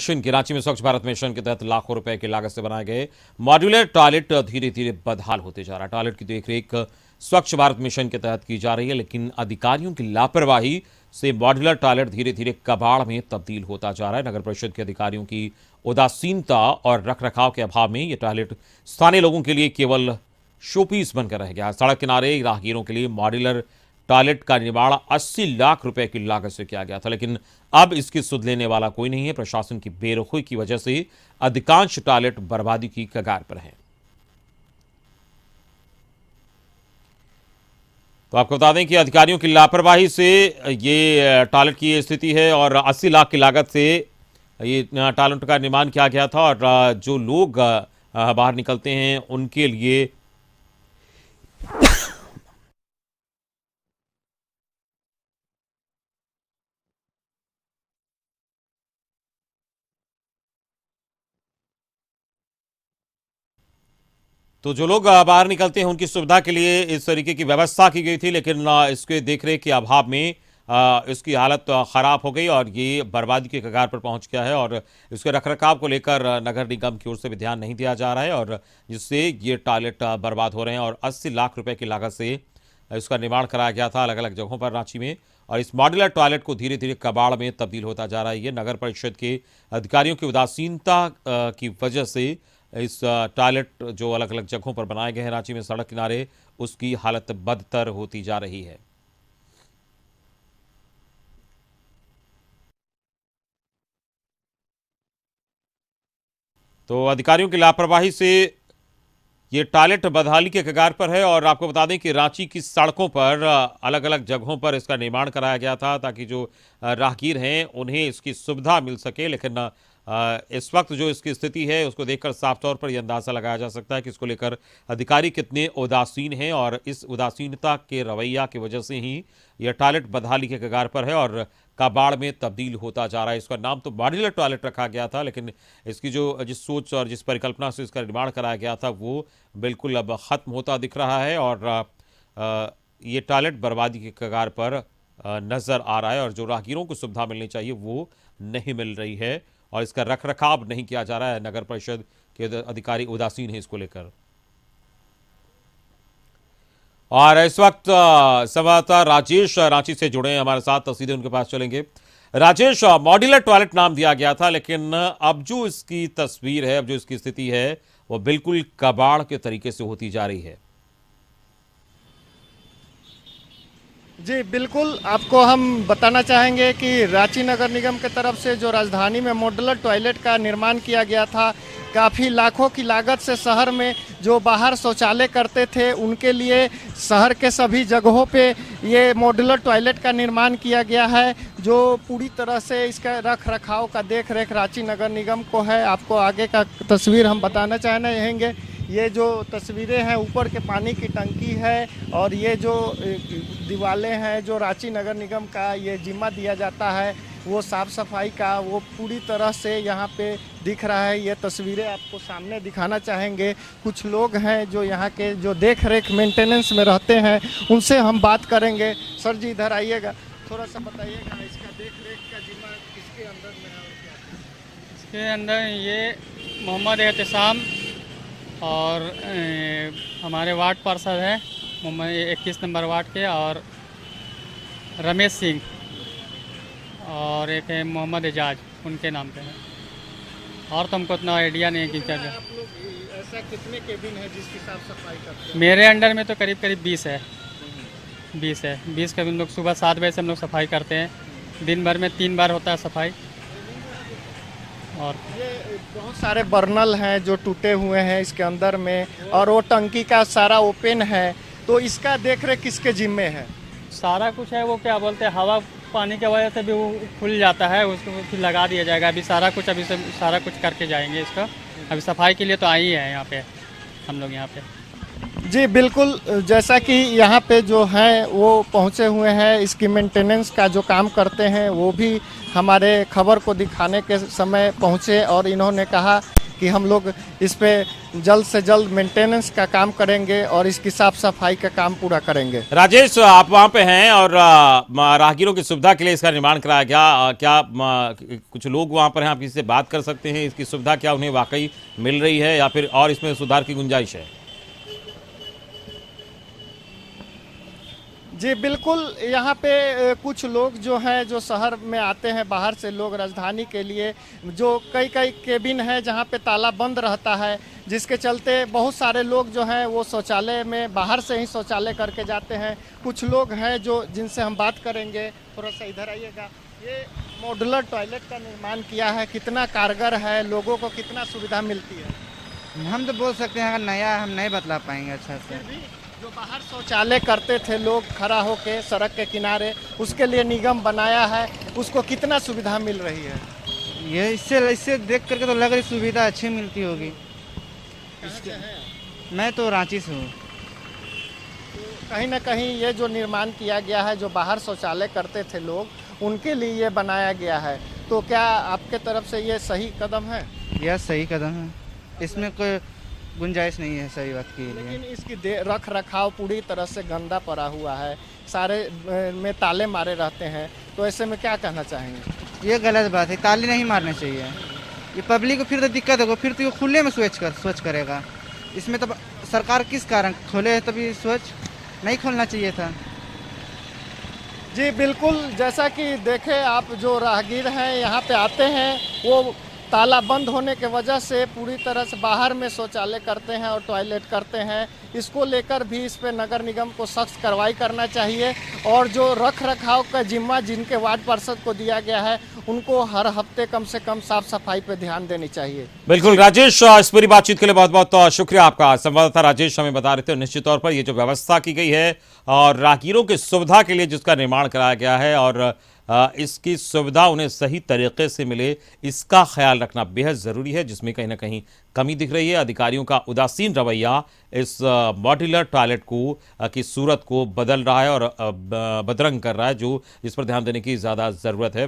Mission की रांची में स्वच्छ भारत मिशन के तहत लाखों रुपए की लागत से बनाए गए मॉड्यूलर टॉयलेट धीरे धीरे बदहाल होते जा रहा है। टॉयलेट की देखरेख स्वच्छ भारत मिशन के तहत की जा रही है, लेकिन अधिकारियों की लापरवाही से मॉड्यूलर टॉयलेट धीरे धीरे कबाड़ में तब्दील होता जा रहा है। नगर परिषद के अधिकारियों की उदासीनता और रखरखाव के अभाव में यह टॉयलेट स्थानीय लोगों के लिए केवल शोपीस बनकर रह गया। सड़क किनारे राहगीरों के लिए मॉड्यूलर टॉयलेट का निर्माण 80 लाख रुपए की लागत से किया गया था, लेकिन अब इसकी सुध लेने वाला कोई नहीं है। प्रशासन की बेरुखी की वजह से अधिकांश टॉयलेट बर्बादी की कगार पर हैं। तो आपको बता दें कि अधिकारियों की लापरवाही से ये टॉयलेट की स्थिति है और 80 लाख की लागत से ये टॉयलेट का निर्माण किया गया था और जो लोग बाहर निकलते हैं उनके लिए तो जो लोग बाहर निकलते हैं उनकी सुविधा के लिए इस तरीके की व्यवस्था की गई थी, लेकिन इसके देखरेख के अभाव में इसकी हालत खराब हो गई और ये बर्बादी के कगार पर पहुंच गया है। और इसके रखरखाव को लेकर नगर निगम की ओर से भी ध्यान नहीं दिया जा रहा है और जिससे ये टॉयलेट बर्बाद हो रहे हैं। और 80 लाख रुपए की लागत से इसका निर्माण कराया गया था अलग अलग जगहों पर रांची में, और इस मॉड्यूलर टॉयलेट को धीरे धीरे कबाड़ में तब्दील होता जा रहा है। ये नगर परिषद के अधिकारियों की उदासीनता की वजह से इस टॉयलेट जो अलग अलग जगहों पर बनाए गए हैं रांची में सड़क किनारे, उसकी हालत बदतर होती जा रही है। तो अधिकारियों की लापरवाही से ये टॉयलेट बदहाली के कगार पर है। और आपको बता दें कि रांची की सड़कों पर अलग अलग जगहों पर इसका निर्माण कराया गया था ताकि जो राहगीर हैं उन्हें इसकी सुविधा मिल सके, लेकिन इस वक्त जो इसकी स्थिति है उसको देखकर साफ तौर पर यह अंदाजा लगाया जा सकता है कि इसको लेकर अधिकारी कितने उदासीन हैं। और इस उदासीनता के रवैया की वजह से ही यह टॉयलेट बदहाली के कगार पर है और कबाड़ में तब्दील होता जा रहा है। इसका नाम तो मॉड्यूलर टॉयलेट रखा गया था, लेकिन इसकी जो जिस सोच और जिस परिकल्पना से इसका निर्माण कराया गया था वो बिल्कुल अब ख़त्म होता दिख रहा है और ये टॉयलेट बर्बादी के कगार पर नज़र आ रहा है। और जो राहगीरों को सुविधा मिलनी चाहिए वो नहीं मिल रही है और इसका रखरखाव नहीं किया जा रहा है। नगर परिषद के अधिकारी उदासीन हैं इसको लेकर। और इस वक्त संवाददाता राजेश रांची से जुड़े हैं हमारे साथ, तस्वीरें उनके पास चलेंगे। राजेश, मॉड्यूलर टॉयलेट नाम दिया गया था, लेकिन अब जो इसकी तस्वीर है, अब जो इसकी स्थिति है वो बिल्कुल कबाड़ के तरीके से होती जा रही है। जी बिल्कुल, आपको हम बताना चाहेंगे कि रांची नगर निगम के तरफ से जो राजधानी में मॉड्यूलर टॉयलेट का निर्माण किया गया था, काफ़ी लाखों की लागत से शहर में जो बाहर शौचालय करते थे उनके लिए शहर के सभी जगहों पे ये मॉड्यूलर टॉयलेट का निर्माण किया गया है, जो पूरी तरह से इसका रख रखाव का देख रेख रांची नगर निगम को है। आपको आगे का तस्वीर हम बताना चाहेंगे। ये जो तस्वीरें हैं ऊपर के पानी की टंकी है और ये जो दीवारें हैं जो रांची नगर निगम का ये जिम्मा दिया जाता है वो साफ़ सफाई का, वो पूरी तरह से यहाँ पे दिख रहा है। ये तस्वीरें आपको सामने दिखाना चाहेंगे। कुछ लोग हैं जो यहाँ के जो देख रेख मेंटेनेंस में रहते हैं उनसे हम बात करेंगे। सर जी इधर आइएगा, थोड़ा सा बताइएगा इसका देख रेख का जिम्मा किसके अंदर में है और क्या? इसके अंदर ये मोहम्मद एहतसाम और हमारे वार्ड पार्षद हैं मोहम्मद 21 नंबर वार्ड के, और रमेश सिंह और एक है मोहम्मद एजाज, उनके नाम पे है। और तो हमको उतना आइडिया नहीं है कि क्या। आप लोग ऐसा कितने केबिन है जिसकी साफ सफाई करते हैं? मेरे अंडर में तो करीब करीब 20 है। 20 केबिन लोग सुबह 7 बजे से हम लोग सफाई करते हैं। दिन भर में 3 बार होता है सफाई। और ये बहुत सारे बर्नल हैं जो टूटे हुए हैं इसके अंदर में, और वो टंकी का सारा ओपन है, तो इसका देख रेख किसके जिम्मे है? सारा कुछ है, वो क्या बोलते हैं, हवा पानी की वजह से भी वो खुल जाता है, उसको फिर लगा दिया जाएगा। अभी सारा कुछ करके जाएंगे इसका। अभी सफाई के लिए तो आई है यहाँ पे हम लोग यहाँ पे। जी बिल्कुल, जैसा कि यहाँ पे जो हैं वो पहुँचे हुए हैं, इसकी मेंटेनेंस का जो काम करते हैं वो भी हमारे खबर को दिखाने के समय पहुँचे और इन्होंने कहा कि हम लोग इस पे जल्द से जल्द मेंटेनेंस का काम करेंगे और इसकी साफ सफाई का काम पूरा करेंगे। राजेश, आप वहां पे हैं और राहगीरों की सुविधा के लिए इसका निर्माण कराया गया। क्या कुछ लोग वहां पर हैं, आप किसी से बात कर सकते हैं? इसकी सुविधा क्या उन्हें वाकई मिल रही है या फिर और इसमें सुधार की गुंजाइश है? जी बिल्कुल, यहाँ पे कुछ लोग जो हैं जो शहर में आते हैं बाहर से लोग राजधानी के लिए, जो कई कई केबिन है जहाँ पे ताला बंद रहता है, जिसके चलते बहुत सारे लोग जो हैं वो शौचालय में बाहर से ही शौचालय करके जाते हैं। कुछ लोग हैं जो जिनसे हम बात करेंगे, थोड़ा सा इधर आइएगा। ये मॉड्यूलर टॉयलेट का निर्माण किया है, कितना कारगर है, लोगों को कितना सुविधा मिलती है? हम तो बोल सकते हैं अगर नया हम नहीं बतला पाएंगे अच्छा से। फिर भी जो बाहर शौचालय करते थे लोग खड़ा होके सड़क के किनारे, उसके लिए निगम बनाया है, उसको कितना सुविधा मिल रही है? ये इससे देख करके तो लग रही सुविधा अच्छी मिलती होगी। मैं तो रांची से हूँ। कहीं ना कहीं ये जो निर्माण किया गया है, जो बाहर शौचालय करते थे लोग, उनके लिए ये बनाया गया है, तो क्या आपके तरफ से ये सही कदम है? यह सही कदम है, इसमें कोई गुंजाइश नहीं है सही बात के लिए। लेकिन इसकी रख रखाव पूरी तरह से गंदा पड़ा हुआ है, सारे में ताले मारे रहते हैं, तो ऐसे में क्या कहना चाहेंगे? ये गलत बात है, ताले नहीं मारने चाहिए। ये पब्लिक को फिर तो दिक्कत होगा, फिर तो ये खुले में स्वच्छ करेगा। इसमें तो सरकार किस कारण खोले है, तभी स्वच्छ नहीं खोलना चाहिए था। जी बिल्कुल, जैसा कि देखें आप, जो राहगीर हैं यहाँ पे आते हैं वो ताला बंद होने के वजह से पूरी तरह से बाहर में शौचालय करते हैं और टॉयलेट करते हैं। इसको लेकर भी इस पे नगर निगम को सख्त कार्रवाई करना चाहिए और जो रख रखाव का जिम्मा जिनके वार्ड पार्षद को दिया गया है, उनको हर हफ्ते कम से कम साफ सफाई पे ध्यान देनी चाहिए। बिल्कुल राजेश, इस पूरी बातचीत के लिए बहुत बहुत शुक्रिया आपका। संवाददाता राजेश हमें बता रहे थे। निश्चित तौर पर ये जो व्यवस्था की गई है और राहगीरों की सुविधा के लिए जिसका निर्माण कराया गया है और इसकी सुविधा उन्हें सही तरीके से मिले, इसका ख्याल रखना बेहद ज़रूरी है, जिसमें कहीं ना कहीं कमी दिख रही है। अधिकारियों का उदासीन रवैया इस मॉड्यूलर टॉयलेट को की सूरत को बदल रहा है और बदरंग कर रहा है, जो इस पर ध्यान देने की ज़्यादा ज़रूरत है।